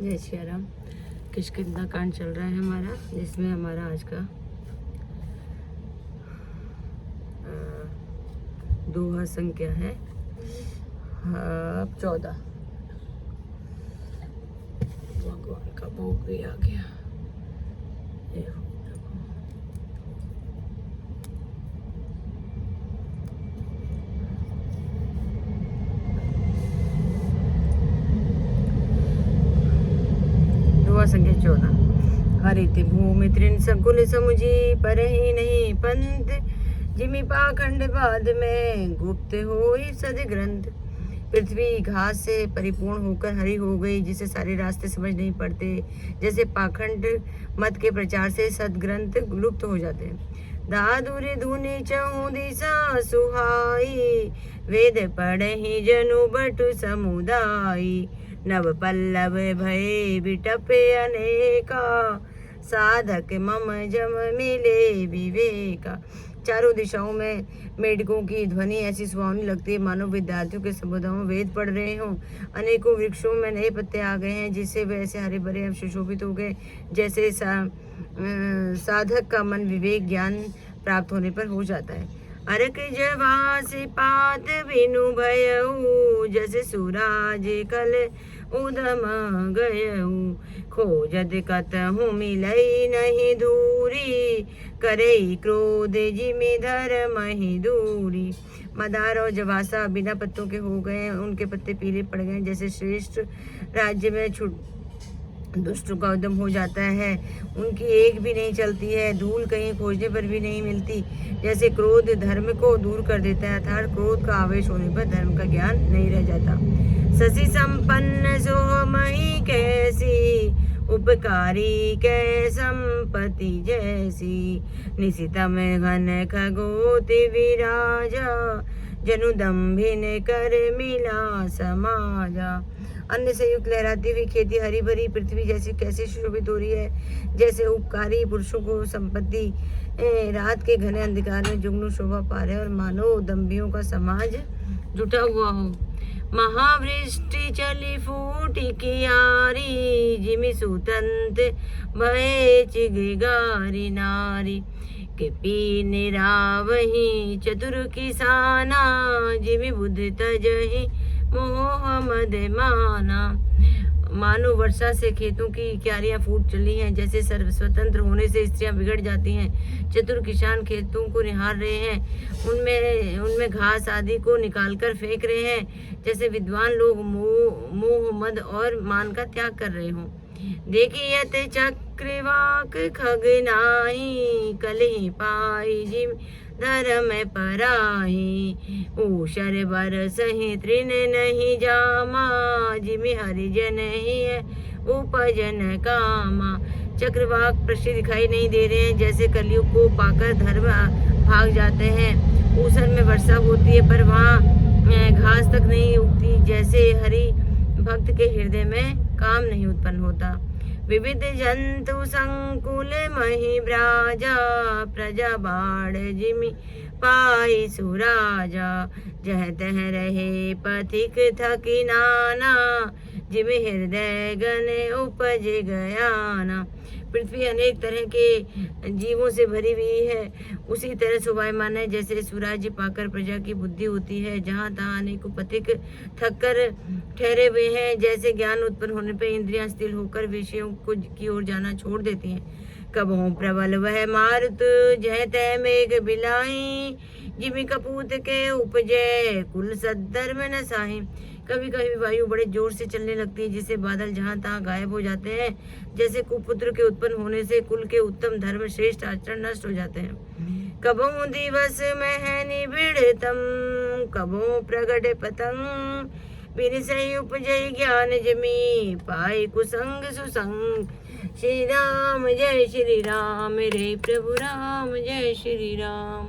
जय श्री राम। किष्किंधा कांड चल रहा है हमारा, जिसमें हमारा आज का दोहा संख्या है 14। भगवान का भोग भी आ गया। संख्या 14। हरित भूमि तृण सकुल समुझी पर ही नहीं पंथ, जिमि पाखंड बाद में गुप्त होई सद ग्रंथ। पृथ्वी घास से परिपूर्ण होकर हरी हो गई, जिसे सारे रास्ते समझ नहीं पड़ते। जैसे पाखंड मत के प्रचार से सदग्रंथ लुप्त हो जाते हैं। दादुरी धुनि चहु दिशा सुहाई, वेद पढ़हि जनु बटु समुदायी। नव पल्लव भय बिटपे अनेका, साधक मम जम मिले विवेका। चारों दिशाओं में मेढकों की ध्वनि ऐसी सुहावनी लगती है मानो विद्यार्थियों के समुदायों में वेद पढ़ रहे हों। अनेकों वृक्षों में नए पत्ते आ गए हैं, जिससे वे ऐसे हरे भरे एवं सुशोभित हो गए, जैसे साधक का मन विवेक ज्ञान प्राप्त होने पर हो जाता है। अरक जवासी पात बिनु भयऊ, जैसे सूरज कल उदम गयऊ। खोजत कतहु मिलई नहीं दूरी, करई क्रोध जिमि धर्म ही दूरी। मदार और जवासा बिना पत्तों के हो गए, उनके पत्ते पीले पड़ गए। जैसे श्रेष्ठ राज्य में दुष्टों का उद्यम हो जाता है, उनकी एक भी नहीं चलती है, धूल कहीं खोजने पर भी नहीं मिलती। जैसे क्रोध धर्म को दूर कर देता है, अर्थात क्रोध का आवेश होने पर धर्म का ज्ञान नहीं रह जाता। शशि संपन्न सोमहि कैसी, उपकारी कै संपत्ति जैसी। निशितम घन खगोति विराजा, जनु दम्भिन कर मिला समाजा। अन्य से युक्त लहराती हुई खेती हरी भरी पृथ्वी जैसी कैसे सुशोभित हो रही है, जैसे उपकारी पुरुषों को संपत्ति रात के घने अंधकार में जुगनू शोभा पा रहे और मानो दम्भियों का समाज जुटा हुआ हो। महावृष्टि चली फूटी कियारी, जिमि सुतंत भय चिगारी नारी। के पी निरावही चतुर किसाना, जिमि बुद्धि तजहि मोह मद माना। मानो वर्षा से खेतों की क्यारियां फूट चली हैं, जैसे स्वतंत्र होने से स्त्रियां बिगड़ जाती हैं। चतुर किसान खेतों को निहार रहे हैं, उनमें घास आदि को निकालकर फेंक रहे हैं, जैसे विद्वान लोग मोह मद और मान का त्याग कर रहे हों। देखियत चक्रवाक खग नाही, कलहि पाई जिम धर्म पराही। ऊषर बरसहि तृण नहीं जामा, जिमि हरिजन ही है उपजन कामा। चक्रवाक पृष्ठ दिखाई नहीं दे रहे हैं, जैसे कलयुग को पाकर धर्म भाग जाते हैं। ऊषर में वर्षा होती है, पर वहाँ घास तक नहीं उगती, जैसे हरि भक्त के हृदय में काम नहीं उत्पन्न होता। विविध जंतु संकुल मही ब्राजा, प्रजा बाढ़ जिमि पाई सुराजा। जह तह रहे पथिक थकी नाना, जिमि हृदय गण उपज गयाना। पृथ्वी अनेक तरह के जीवों से भरी हुई है, उसी तरह शोभायमान है जैसे स्वराज्य पाकर प्रजा की बुद्धि होती है। जहाँ तहाँ अनेकों पथिक थक कर ठहरे हुए हैं, जैसे ज्ञान उत्पन्न होने पर इंद्रियां स्थिर होकर विषयों की ओर जाना छोड़ देती हैं। कबहु प्रबल वह मारुत, जह तह मेघ बिलाई, जिमि कपूत के उपजे कुल सद्धर्म न साहि। कभी कभी वायु बड़े जोर से चलने लगती है, जिससे बादल जहाँ तहाँ गायब हो जाते हैं। जैसे कुपुत्र के उत्पन्न होने से कुल के उत्तम धर्म श्रेष्ठ आचरण नष्ट हो जाते हैं। कबहु दिवस में निबिड़तम, कबहु प्रगट पतंग, बिन सही उपजय ज्ञान जमी, पाई कुसंग सुसंग। श्री राम जय श्री राम, रे प्रभु राम जय श्री राम।